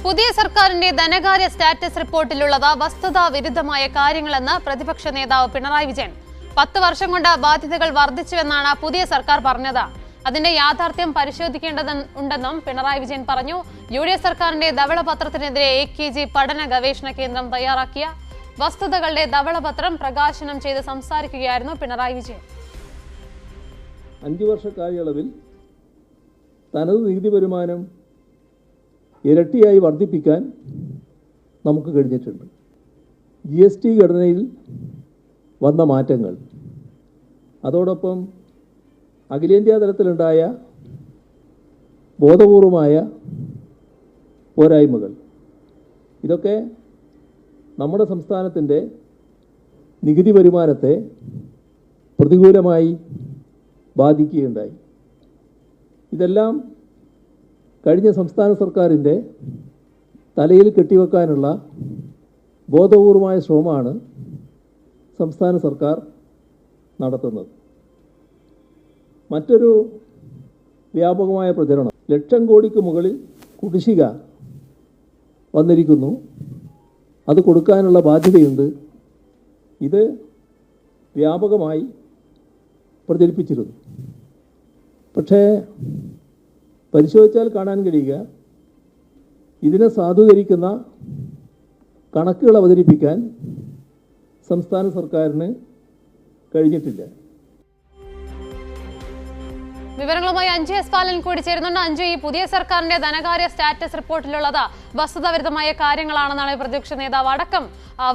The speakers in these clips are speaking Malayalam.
പുതിയ സർക്കാരിന്റെ ധനകാര്യ സ്റ്റാറ്റസ് റിപ്പോർട്ടിലുള്ളത് വസ്തുതാ വിരുദ്ധമായ കാര്യങ്ങളെന്ന് പ്രതിപക്ഷ നേതാവ് പിണറായി വിജയൻ. 10 വർഷം കൊണ്ട് ബാധ്യതകൾ വർദ്ധിച്ചുവെന്നാണ് പുതിയ സർക്കാർ പറഞ്ഞത്. അതിന്റെ യാഥാർത്ഥ്യം പരിശോധിക്കേണ്ടതുണ്ടെന്നും പിണറായി വിജയൻ പറഞ്ഞു. UDF സർക്കാരിന്റെ ധവളപത്രത്തിനെതിരെ AKG പഠന ഗവേഷണ കേന്ദ്രം തയ്യാറാക്കിയ വസ്തുതകളുടെ ധവളപത്രം പ്രകാശനം ചെയ്ത് സംസാരിക്കുകയായിരുന്നു പിണറായി വിജയൻ. 5 വർഷ കാലയളവിൽ തനത് നികുതി വരുമാനം ഇരട്ടിയായി വർദ്ധിപ്പിക്കാൻ നമുക്ക് കഴിഞ്ഞിട്ടുണ്ട്. GST ഘടനയിൽ വന്ന മാറ്റങ്ങൾ, അതോടൊപ്പം അഖിലേന്ത്യാ തലത്തിലുണ്ടായ ബോധപൂർവമായ പോരായ്മകൾ, ഇതൊക്കെ നമ്മുടെ സംസ്ഥാനത്തിൻ്റെ നികുതി വരുമാനത്തെ പ്രതികൂലമായി ബാധിക്കുകയുണ്ടായി. ഇതെല്ലാം കഴിഞ്ഞ സംസ്ഥാന സർക്കാരിൻ്റെ തലയിൽ കെട്ടിവെക്കാനുള്ള ബോധപൂർവമായ ശ്രമമാണ് സംസ്ഥാന സർക്കാർ നടത്തുന്നത്. മറ്റൊരു വ്യാപകമായ പ്രചരണം, 1,00,000 കോടിക്ക് മുകളിൽ കുടിശ്ശിക വന്നിരിക്കുന്നു, അത് കൊടുക്കാനുള്ള ബാധ്യതയുണ്ട്. ഇത് വ്യാപകമായി പ്രചരിപ്പിച്ചിരുന്നു. പക്ഷേ പരിശോധിച്ചാൽ കാണാൻ കഴിയുക, ഇതിനെ സാധൂകരിക്കുന്ന കണക്കുകൾ അവതരിപ്പിക്കാൻ സംസ്ഥാന സർക്കാരിന് കഴിഞ്ഞിട്ടില്ല. വിവരങ്ങളുമായി അഞ്ജു എസ് പാലൻ കൂടി ചേരുന്നുണ്ട്. അഞ്ജു, ഈ പുതിയ സർക്കാരിന്റെ ധനകാര്യ സ്റ്റാറ്റസ് റിപ്പോർട്ടിലുള്ളത് വസ്തുതാവിരുദ്ധമായ കാര്യങ്ങളാണെന്നാണ് പ്രതിപക്ഷ നേതാവ് അടക്കം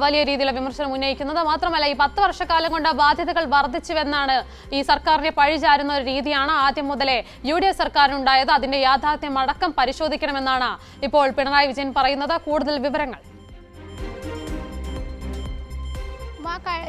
വലിയ രീതിയിലുള്ള വിമർശനം ഉന്നയിക്കുന്നത്. മാത്രമല്ല, ഈ 10 വർഷക്കാലം കൊണ്ട് ബാധ്യതകൾ വർദ്ധിച്ചുവെന്നാണ് ഈ സർക്കാരിനെ പഴിചാരുന്ന ഒരു രീതിയാണ് ആദ്യം മുതലേ UDF സർക്കാരിനുണ്ടായത്. അതിന്റെ യാഥാർത്ഥ്യം അടക്കം പരിശോധിക്കണമെന്നാണ് ഇപ്പോൾ പിണറായി വിജയൻ പറയുന്നത്. കൂടുതൽ വിവരങ്ങൾ.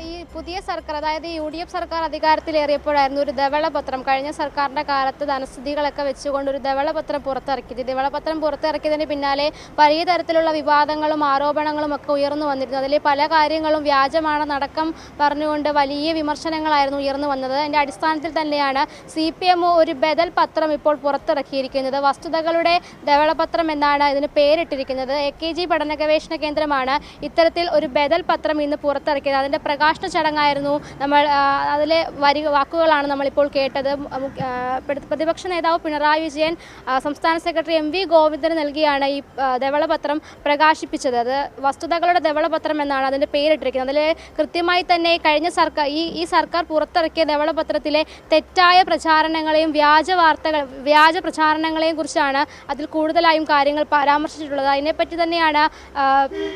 ഈ പുതിയ സർക്കാർ, അതായത് UDF സർക്കാർ അധികാരത്തിലേറിയപ്പോഴായിരുന്നു ഒരു ധവളപത്രം, കഴിഞ്ഞ സർക്കാരിൻ്റെ കാലത്ത് ധനസ്ഥിതികളൊക്കെ വെച്ചുകൊണ്ട് ഒരു ധവളപത്രം പുറത്തിറക്കിയത്. ധവളപത്രം പുറത്തിറക്കിയതിന് പിന്നാലെ വലിയ തരത്തിലുള്ള വിവാദങ്ങളും ആരോപണങ്ങളും ഒക്കെ ഉയർന്നു വന്നിരുന്നു. അതിൽ പല കാര്യങ്ങളും വ്യാജമാണെന്നടക്കം പറഞ്ഞുകൊണ്ട് വലിയ വിമർശനങ്ങളായിരുന്നു ഉയർന്നു വന്നത്. അതിൻ്റെ അടിസ്ഥാനത്തിൽ തന്നെയാണ് CPM ഒരു ബദൽ പത്രം ഇപ്പോൾ പുറത്തിറക്കിയിരിക്കുന്നത്. വസ്തുതകളുടെ ധവളപത്രം എന്നാണ് ഇതിന് പേരിട്ടിരിക്കുന്നത്. AKG പഠന ഗവേഷണ കേന്ദ്രമാണ് ഇത്തരത്തിൽ ഒരു ബദൽ പത്രം ഇന്ന് പുറത്തിറക്കിയത്. അതിൻ്റെ പ്രകാശന ചടങ്ങായിരുന്നു അതിലെ വാക്കുകളാണ് നമ്മളിപ്പോൾ കേട്ടത്. പ്രതിപക്ഷ നേതാവ് പിണറായി വിജയൻ സംസ്ഥാന സെക്രട്ടറി MV ഗോവിന്ദന് നൽകിയാണ് ഈ ധവളപത്രം പ്രകാശിപ്പിച്ചത്. അത് വസ്തുതകളുടെ ധവളപത്രം എന്നാണ് അതിൻ്റെ പേരിട്ടിരിക്കുന്നത്. അതിൽ കൃത്യമായി തന്നെ കഴിഞ്ഞ സർക്കാർ ഈ സർക്കാർ പുറത്തിറക്കിയ ധവളപത്രത്തിലെ തെറ്റായ പ്രചാരണങ്ങളെയും വ്യാജ പ്രചാരണങ്ങളെയും കുറിച്ചാണ് അതിൽ കൂടുതലായും കാര്യങ്ങൾ പരാമർശിച്ചിട്ടുള്ളത്. അതിനെപ്പറ്റി തന്നെയാണ്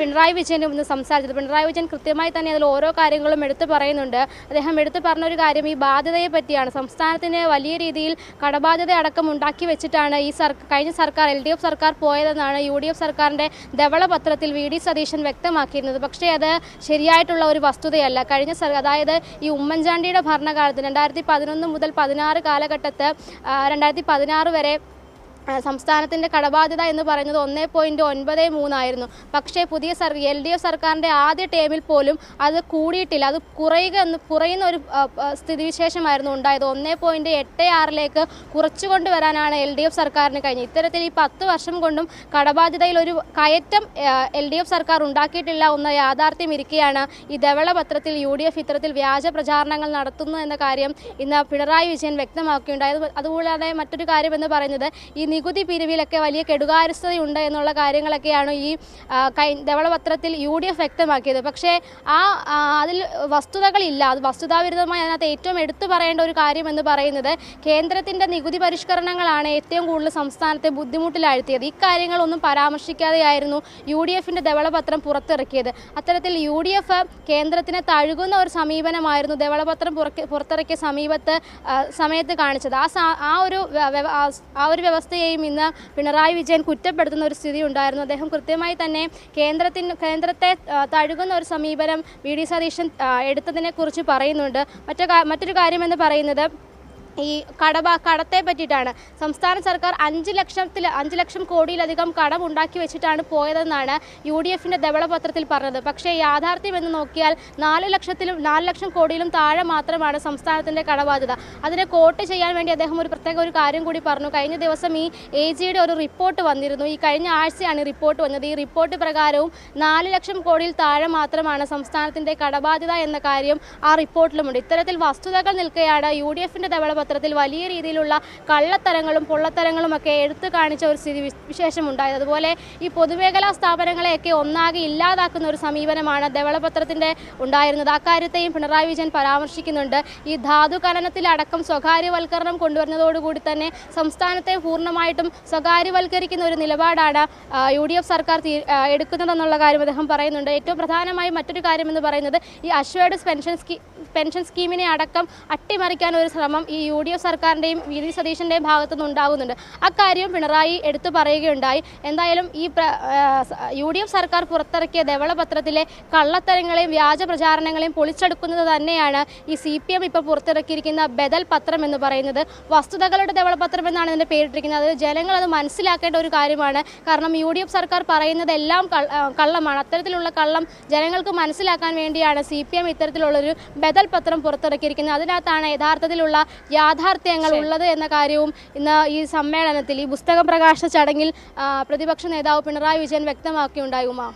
പിണറായി വിജയൻ ഇന്ന് സംസാരിച്ചത്. പിണറായി വിജയൻ കൃത്യമായി തന്നെ അതിൽ ഓരോ കാര്യങ്ങളും എടുത്തു പറയുന്നുണ്ട്. അദ്ദേഹം എടുത്തു പറഞ്ഞൊരു കാര്യം ഈ ബാധ്യതയെ പറ്റിയാണ്. സംസ്ഥാനത്തിന് വലിയ രീതിയിൽ കടബാധ്യത അടക്കം ഉണ്ടാക്കി വെച്ചിട്ടാണ് കഴിഞ്ഞ സർക്കാർ LDF സർക്കാർ പോയതെന്നാണ് UDF സർക്കാരിൻ്റെ ധവളപത്രത്തിൽ VD സതീശൻ വ്യക്തമാക്കിയിരുന്നത്. പക്ഷേ അത് ശരിയായിട്ടുള്ള ഒരു വസ്തുതയല്ല. അതായത് ഈ ഉമ്മൻചാണ്ടിയുടെ ഭരണകാലത്ത് 2011 മുതൽ 16 കാലഘട്ടത്ത് 2016 വരെ സംസ്ഥാനത്തിൻ്റെ കടബാധ്യത എന്ന് പറയുന്നത് 1.93 ആയിരുന്നു. പക്ഷേ പുതിയ LDF സർക്കാരിൻ്റെ ആദ്യ ടേമിൽ പോലും അത് കൂടിയിട്ടില്ല, അത് കുറയുന്ന ഒരു സ്ഥിതിവിശേഷമായിരുന്നു ഉണ്ടായത്. 1.86 കുറച്ചുകൊണ്ട് വരാനാണ് LDF സർക്കാരിന് കഴിഞ്ഞത്. ഇത്തരത്തിൽ ഈ 10 വർഷം കൊണ്ടും കടബാധ്യതയിൽ ഒരു കയറ്റം LDF സർക്കാർ ഉണ്ടാക്കിയിട്ടില്ല എന്ന യാഥാർത്ഥ്യം ഇരിക്കുകയാണ് ഈ ധവളപത്രത്തിൽ UDF ഇത്തരത്തിൽ വ്യാജ പ്രചാരണങ്ങൾ നടത്തുന്നു എന്ന കാര്യം ഇന്ന് പിണറായി വിജയൻ വ്യക്തമാക്കുകയുണ്ടായത്. അതുകൂടാതെ മറ്റൊരു കാര്യം എന്ന് പറയുന്നത് ഈ നികുതി പിരിവിലൊക്കെ വലിയ കെടുകാര്യസ്ഥതയുണ്ട് എന്നുള്ള കാര്യങ്ങളൊക്കെയാണ് ഈ ധവളപത്രത്തിൽ UDF വ്യക്തമാക്കിയത്. പക്ഷേ അതിൽ വസ്തുതകളില്ല. അത് വസ്തുതാവിരുദ്ധമായി അതിനകത്ത് ഏറ്റവും എടുത്തു പറയേണ്ട ഒരു കാര്യം എന്ന് പറയുന്നത് കേന്ദ്രത്തിൻ്റെ നികുതി പരിഷ്കരണങ്ങളാണ് ഏറ്റവും കൂടുതൽ സംസ്ഥാനത്തെ ബുദ്ധിമുട്ടിലാഴ്ത്തിയത്. ഇക്കാര്യങ്ങളൊന്നും പരാമർശിക്കാതെയായിരുന്നു UDFിൻ്റെ ധവളപത്രം പുറത്തിറക്കിയത്. അത്തരത്തിൽ UDF കേന്ദ്രത്തിനെ തഴുകുന്ന ഒരു സമീപനമായിരുന്നു ധവളപത്രം പുറത്തിറക്കിയ സമയത്ത് കാണിച്ചത്. ആ ഒരു വ്യവസ്ഥയെ ഇന്ന് പിണറായി വിജയൻ കുറ്റപ്പെടുത്തുന്ന ഒരു സ്ഥിതി ഉണ്ടായിരുന്നു. അദ്ദേഹം കൃത്യമായി തന്നെ കേന്ദ്രത്തെ തഴുകുന്ന ഒരു സമീപനം VD സതീശൻ എടുത്തതിനെ കുറിച്ച് പറയുന്നുണ്ട്. മറ്റൊരു കാര്യമെന്ന് പറയുന്നത് ഈ കടത്തെ പറ്റിയിട്ടാണ്. സംസ്ഥാന സർക്കാർ 5 ലക്ഷം കോടിയിലധികം കടം ഉണ്ടാക്കി വെച്ചിട്ടാണ് പോയതെന്നാണ് UDFിൻ്റെ ധവളപത്രത്തിൽ പറഞ്ഞത്. പക്ഷേ യാഥാർത്ഥ്യം എന്ന് നോക്കിയാൽ 4 ലക്ഷം കോടിയിലും താഴെ മാത്രമാണ് സംസ്ഥാനത്തിൻ്റെ കടബാധ്യത. അതിനെ കോട്ട് ചെയ്യാൻ വേണ്ടി അദ്ദേഹം ഒരു കാര്യം കൂടി പറഞ്ഞു. കഴിഞ്ഞ ദിവസം ഈ AGയുടെ ഒരു റിപ്പോർട്ട് വന്നിരുന്നു. ഈ കഴിഞ്ഞ ആഴ്ചയാണ് റിപ്പോർട്ട് വന്നത്. ഈ റിപ്പോർട്ട് പ്രകാരവും 4 ലക്ഷം കോടിയിൽ താഴെ മാത്രമാണ് സംസ്ഥാനത്തിൻ്റെ കടബാധ്യത എന്ന കാര്യം ആ റിപ്പോർട്ടിലുമുണ്ട്. ഇത്തരത്തിൽ വസ്തുതകൾ നിൽക്കെയാണ് UDFിൻ്റെ ധവളപത്രത്തിൽ വലിയ രീതിയിലുള്ള കള്ളത്തരങ്ങളും പൊള്ളത്തരങ്ങളും ഒക്കെ എടുത്തു കാണിച്ച ഒരു സ്ഥിതി വിശേഷം ഉണ്ടായത്. അതുപോലെ ഈ പൊതുമേഖലാ സ്ഥാപനങ്ങളെയൊക്കെ ഒന്നാകെ ഇല്ലാതാക്കുന്ന ഒരു സമീപനമാണ് ധവളപത്രത്തിൻ്റെ ഉണ്ടായിരുന്നത്. അക്കാര്യത്തെയും പിണറായി വിജയൻ പരാമർശിക്കുന്നുണ്ട്. ഈ ധാതു ഖനനത്തിലടക്കം സ്വകാര്യവൽക്കരണം കൊണ്ടുവരുന്നതോടുകൂടി തന്നെ സംസ്ഥാനത്തെ പൂർണ്ണമായിട്ടും സ്വകാര്യവൽക്കരിക്കുന്ന ഒരു നിലപാടാണ് UDF സർക്കാർ എടുക്കുന്നതെന്നുള്ള കാര്യം അദ്ദേഹം പറയുന്നുണ്ട്. ഏറ്റവും പ്രധാനമായി മറ്റൊരു കാര്യം എന്ന് പറയുന്നത് ഈ അഷ്വേർഡ് പെൻഷൻ സ്കീമിനെ അടക്കം അട്ടിമറിക്കാൻ ഒരു ശ്രമം ഈ UDF സർക്കാരിൻ്റെയും VD സതീശൻ്റെയും ഭാഗത്തുനിന്ന് ഉണ്ടാകുന്നുണ്ട്. അക്കാര്യം പിണറായി എടുത്തു പറയുകയുണ്ടായി. എന്തായാലും ഈ UDF സർക്കാർ പുറത്തിറക്കിയ ധവളപത്രത്തിലെ കള്ളത്തരങ്ങളെയും വ്യാജ പ്രചാരണങ്ങളെയും പൊളിച്ചെടുക്കുന്നത് തന്നെയാണ് ഈ CPM ഇപ്പോൾ പുറത്തിറക്കിയിരിക്കുന്ന ബദൽ പത്രം എന്ന് പറയുന്നത്. വസ്തുതകളുടെ ധവളപത്രം എന്നാണ് ഇതിൻ്റെ പേരിട്ടിരിക്കുന്നത്. അത് ജനങ്ങൾ അത് മനസ്സിലാക്കേണ്ട ഒരു കാര്യമാണ്. കാരണം UDF സർക്കാർ പറയുന്നതെല്ലാം കള്ളമാണ്. അത്തരത്തിലുള്ള കള്ളം ജനങ്ങൾക്ക് മനസ്സിലാക്കാൻ വേണ്ടിയാണ് CPM ഇത്തരത്തിലുള്ളൊരു ബദൽ പത്രം പുറത്തിറക്കിയിരിക്കുന്നത്. അതിനകത്താണ് യഥാർത്ഥത്തിലുള്ള യാഥാർത്ഥ്യങ്ങൾ ഉള്ളത് എന്ന കാര്യവും ഇന്ന് ഈ സമ്മേളനത്തിൽ ഈ പുസ്തക പ്രകാശന ചടങ്ങിൽ പ്രതിപക്ഷ നേതാവ് പിണറായി വിജയൻ വ്യക്തമാക്കിയുണ്ടാകുമോ?